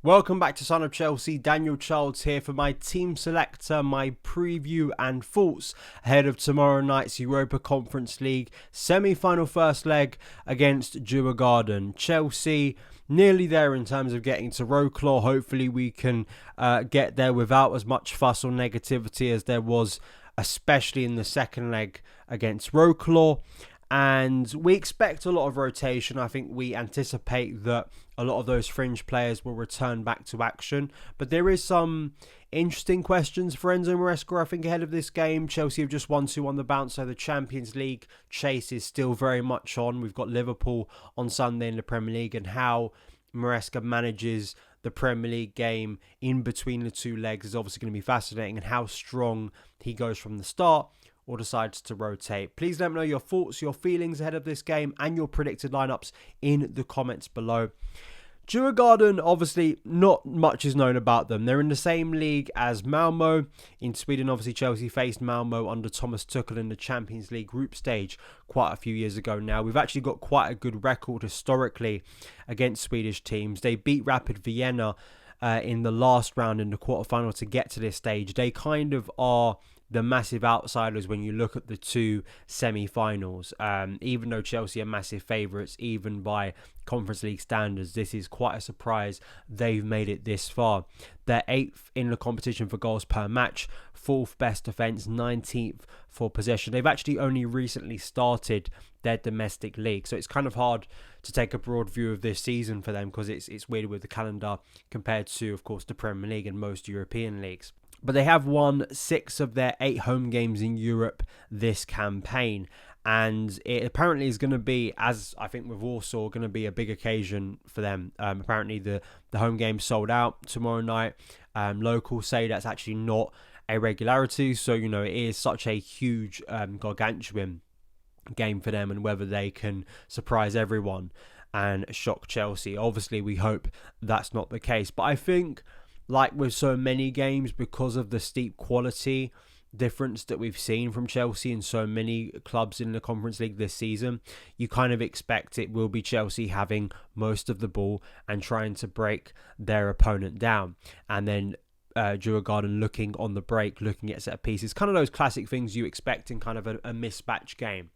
Welcome back to Son of Chelsea. Daniel Childs here for my team selector, my preview and thoughts ahead of tomorrow night's Europa Conference League semi-final first leg against Djurgården. Chelsea nearly there in terms of getting to Wroclaw. Hopefully we can get there without as much fuss or negativity as there was, especially in the second leg against Wroclaw. And we expect a lot of rotation. I think we anticipate that a lot of those fringe players will return back to action. But there is some interesting questions for Enzo Maresca, I think, ahead of this game. Chelsea have just won 2 on the bounce, so the Champions League chase is still very much on. We've got Liverpool on Sunday in the Premier League, and how Maresca manages the Premier League game in between the two legs is obviously going to be fascinating, and how strong he goes from the start or decides to rotate. Please let me know your thoughts, your feelings ahead of this game, and your predicted lineups in the comments below. Djurgården, obviously, not much is known about them. They're in the same league as Malmo. In Sweden, obviously, Chelsea faced Malmo under Thomas Tuchel in the Champions League group stage quite a few years ago now. We've actually got quite a good record historically against Swedish teams. They beat Rapid Vienna in the last round in the quarterfinal to get to this stage. They kind of are the massive outsiders when you look at the two semi-finals. Even though Chelsea are massive favourites, even by Conference League standards, this is quite a surprise they've made it this far. They're 8th in the competition for goals per match, 4th best defence, 19th for possession. They've actually only recently started their domestic league, so it's kind of hard to take a broad view of this season for them because it's weird with the calendar compared to, of course, the Premier League and most European leagues. But they have won 6 of their 8 home games in Europe this campaign. And it apparently is going to be, as I think with Warsaw, going to be a big occasion for them. Apparently the home game sold out tomorrow night. Locals say that's actually not a regularity. So, it is such a huge, gargantuan game for them, and whether they can surprise everyone and shock Chelsea. Obviously, we hope that's not the case. But I think, like with so many games, because of the steep quality difference that we've seen from Chelsea and so many clubs in the Conference League this season, you kind of expect it will be Chelsea having most of the ball and trying to break their opponent down. And then Djurgården looking on the break, looking at set pieces. Kind of those classic things you expect in kind of a mismatch game.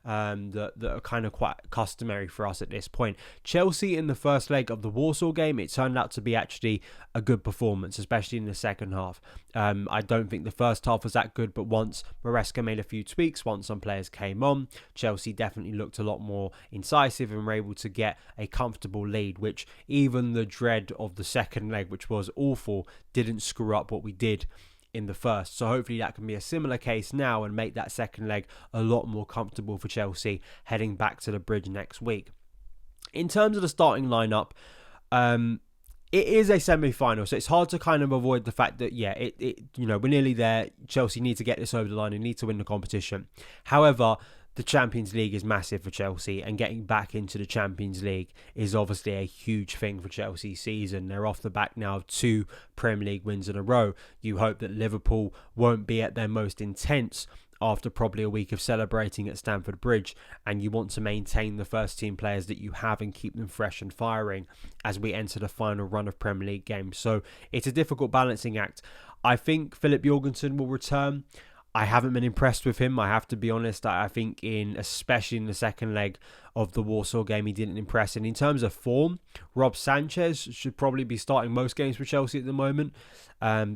That are kind of quite customary for us at this point. Chelsea in the first leg of the Warsaw game, it turned out to be actually a good performance, especially in the second half. I don't think the first half was that good, but once Maresca made a few tweaks, once some players came on, Chelsea definitely looked a lot more incisive and were able to get a comfortable lead, which even the dread of the second leg, which was awful, didn't screw up what we did in the first. So hopefully that can be a similar case now and make that second leg a lot more comfortable for Chelsea heading back to the bridge next week. In terms of the starting lineup, it is a semi-final, so it's hard to kind of avoid the fact that, we're nearly there. Chelsea need to get this over the line and need to win the competition. However, the Champions League is massive for Chelsea, and getting back into the Champions League is obviously a huge thing for Chelsea's season. They're off the back now of 2 Premier League wins in a row. You hope that Liverpool won't be at their most intense after probably a week of celebrating at Stamford Bridge, and you want to maintain the first team players that you have and keep them fresh and firing as we enter the final run of Premier League games. So it's a difficult balancing act. I think Philip Jorgensen will return. I haven't been impressed with him, I have to be honest. I think especially in the second leg of the Warsaw game, he didn't impress. And in terms of form, Rob Sanchez should probably be starting most games for Chelsea at the moment,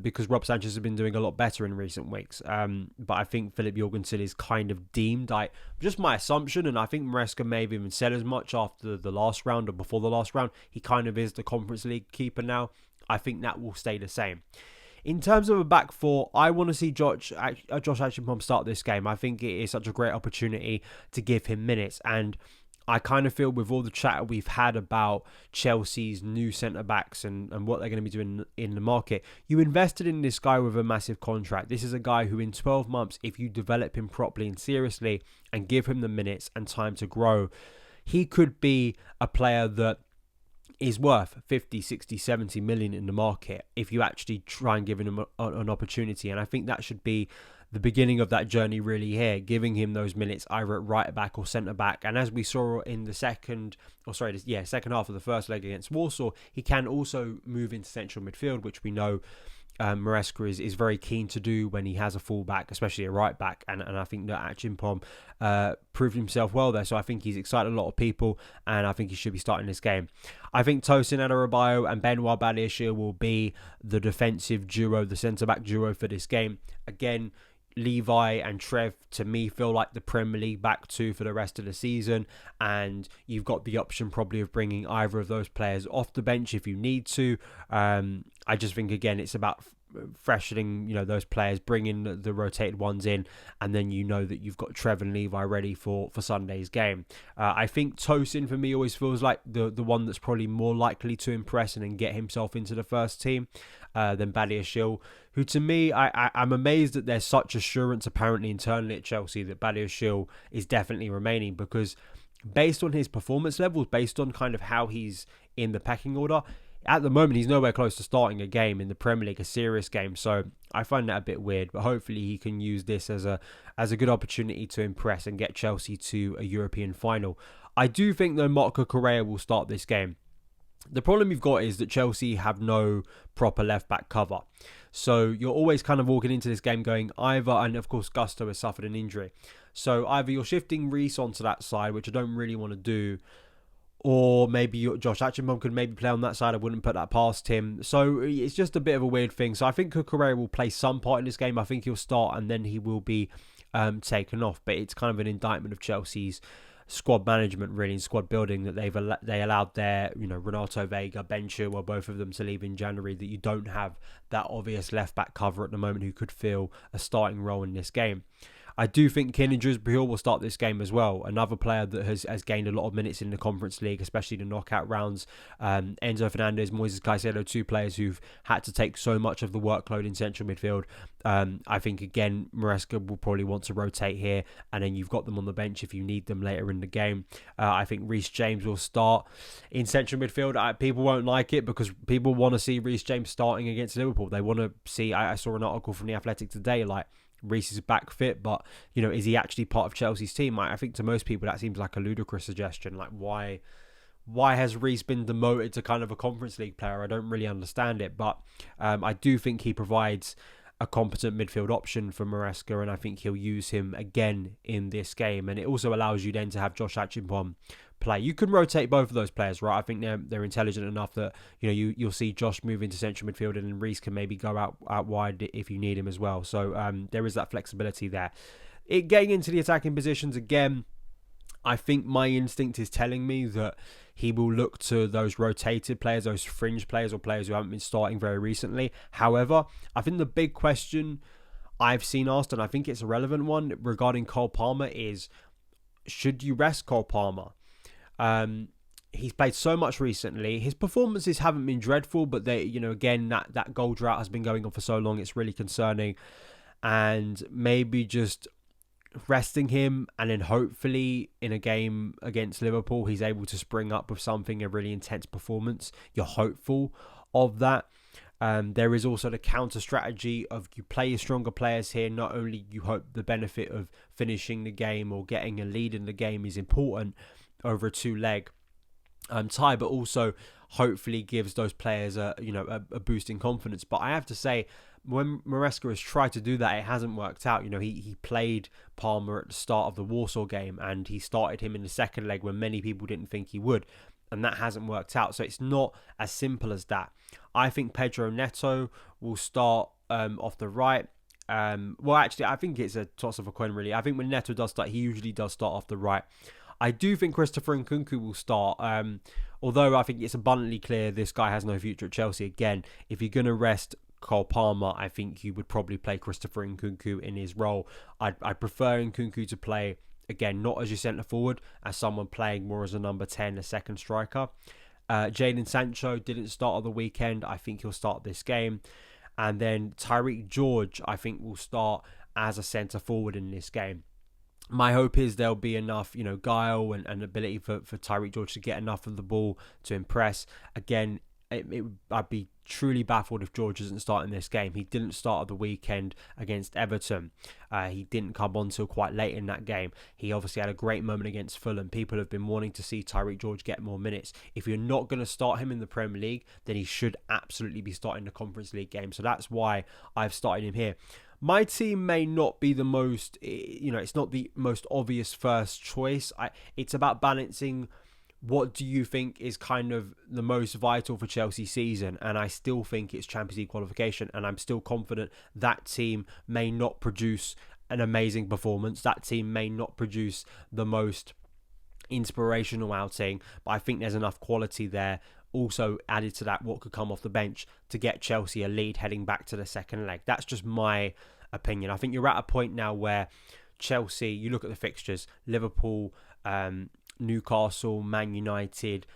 because Rob Sanchez has been doing a lot better in recent weeks. But I think Philip Jorgensen is kind of deemed, just my assumption, and I think Maresca may have even said as much after the last round or before the last round, he kind of is the Conference League keeper now. I think that will stay the same. In terms of a back four, I want to see Josh Achimpong start this game. I think it is such a great opportunity to give him minutes. And I kind of feel with all the chatter we've had about Chelsea's new centre-backs and what they're going to be doing in the market, you invested in this guy with a massive contract. This is a guy who in 12 months, if you develop him properly and seriously and give him the minutes and time to grow, he could be a player that is worth 50, 60, 70 million in the market if you actually try and give him an opportunity. And I think that should be the beginning of that journey really here, giving him those minutes either at right back or centre back. And as we saw in the second half of the first leg against Warsaw, he can also move into central midfield, which we know Maresca is very keen to do when he has a fullback, especially a right back, and I think that Achimpong proved himself well there, so I think he's excited a lot of people, and I think he should be starting this game. I think Tosin Adarabioyo and Benoit Badiashile will be the defensive duo, the centre-back duo for this game. Again, Levi and Trev, to me, feel like the Premier League back two for the rest of the season, and you've got the option probably of bringing either of those players off the bench if you need to. I just think, again, it's about freshening, those players, bringing the rotated ones in, and then that you've got Trev and Levi ready for Sunday's game. I think Tosin, for me, always feels like the one that's probably more likely to impress and then get himself into the first team than Badiashile, who, to me, I'm amazed that there's such assurance apparently internally at Chelsea that Badiashile is definitely remaining, because based on his performance levels, based on kind of how he's in the pecking order, at the moment, he's nowhere close to starting a game in the Premier League, a serious game. So I find that a bit weird, but hopefully he can use this as a good opportunity to impress and get Chelsea to a European final. I do think, though, Marco Correa will start this game. The problem you've got is that Chelsea have no proper left-back cover. So you're always kind of walking into this game going either, and of course Gusto has suffered an injury. So either you're shifting Reece onto that side, which I don't really want to do, or maybe Josh Achimpong could maybe play on that side. I wouldn't put that past him. So it's just a bit of a weird thing. So I think Correa will play some part in this game. I think he'll start and then he will be taken off. But it's kind of an indictment of Chelsea's squad management, really, and squad building, that they allowed their, Renato Vega, Ben Chilwell, both of them to leave in January, that you don't have that obvious left-back cover at the moment who could fill a starting role in this game. I do think Kenan Djurgården will start this game as well. Another player that has gained a lot of minutes in the Conference League, especially the knockout rounds. Enzo Fernandez, Moises Caicedo, two players who've had to take so much of the workload in central midfield. I think, again, Maresca will probably want to rotate here, and then you've got them on the bench if you need them later in the game. I think Reece James will start in central midfield. People won't like it because people want to see Reece James starting against Liverpool. They want to see, I saw an article from The Athletic today, like, Reece is back fit, but is he actually part of Chelsea's team? I think to most people that seems like a ludicrous suggestion. Like, why has Reece been demoted to kind of a Conference League player? I don't really understand it, but I do think he provides a competent midfield option for Maresca, and I think he'll use him again in this game. And it also allows you then to have Josh Achimpong play. You can rotate both of those players, right? I think they're intelligent enough that you'll see Josh move into central midfield, and then Reece can maybe go out wide if you need him as well. So there is that flexibility there. Getting into the attacking positions again, I think my instinct is telling me that he will look to those rotated players, those fringe players, or players who haven't been starting very recently. However, I think the big question I've seen asked, and I think it's a relevant one regarding Cole Palmer, is should you rest Cole Palmer? He's played so much recently. His performances haven't been dreadful, but they, again, that goal drought has been going on for so long. It's really concerning, and maybe just resting him, and then hopefully in a game against Liverpool, he's able to spring up with something, a really intense performance. You're hopeful of that. There is also the counter strategy of you play your stronger players here. Not only you hope the benefit of finishing the game or getting a lead in the game is important over a two-leg tie, but also hopefully gives those players a boost in confidence. But I have to say, when Maresca has tried to do that, it hasn't worked out. He played Palmer at the start of the Warsaw game, and he started him in the second leg when many people didn't think he would, and that hasn't worked out. So it's not as simple as that. I think Pedro Neto will start off the right. Well, actually, I think it's a toss of a coin, really. I think when Neto does start, he usually does start off the right. I do think Christopher Nkunku will start, although I think it's abundantly clear this guy has no future at Chelsea. Again, if you're going to rest Cole Palmer, I think you would probably play Christopher Nkunku in his role. I prefer Nkunku to play, again, not as your centre forward, as someone playing more as a number 10, a second striker. Jadon Sancho didn't start on the weekend. I think he'll start this game. And then Tyreek George, I think, will start as a centre forward in this game. My hope is there'll be enough, guile and ability for Tyreek George to get enough of the ball to impress. Again, I'd be truly baffled if George isn't starting this game. He didn't start at the weekend against Everton. He didn't come on till quite late in that game. He obviously had a great moment against Fulham. People have been wanting to see Tyreek George get more minutes. If you're not going to start him in the Premier League, then he should absolutely be starting the Conference League game. So that's why I've started him here. My team may not be the most, it's not the most obvious first choice. It's about balancing what do you think is kind of the most vital for Chelsea's season, and I still think it's Champions League qualification, and I'm still confident that team may not produce an amazing performance. That team may not produce the most inspirational outing, but I think there's enough quality there. Also added to that, what could come off the bench to get Chelsea a lead heading back to the second leg. That's just my opinion. I think you're at a point now where Chelsea, you look at the fixtures, Liverpool, Newcastle, Man United,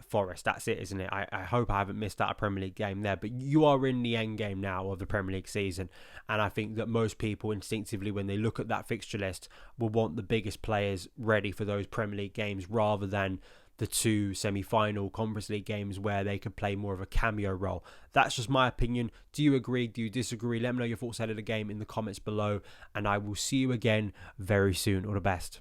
Forest. That's it, isn't it? I hope I haven't missed out a Premier League game there, but you are in the end game now of the Premier League season, and I think that most people instinctively, when they look at that fixture list, will want the biggest players ready for those Premier League games rather than the two semi-final Conference League games where they could play more of a cameo role. That's just my opinion. Do you agree? Do you disagree? Let me know your thoughts ahead of the game in the comments below, and I will see you again very soon. All the best.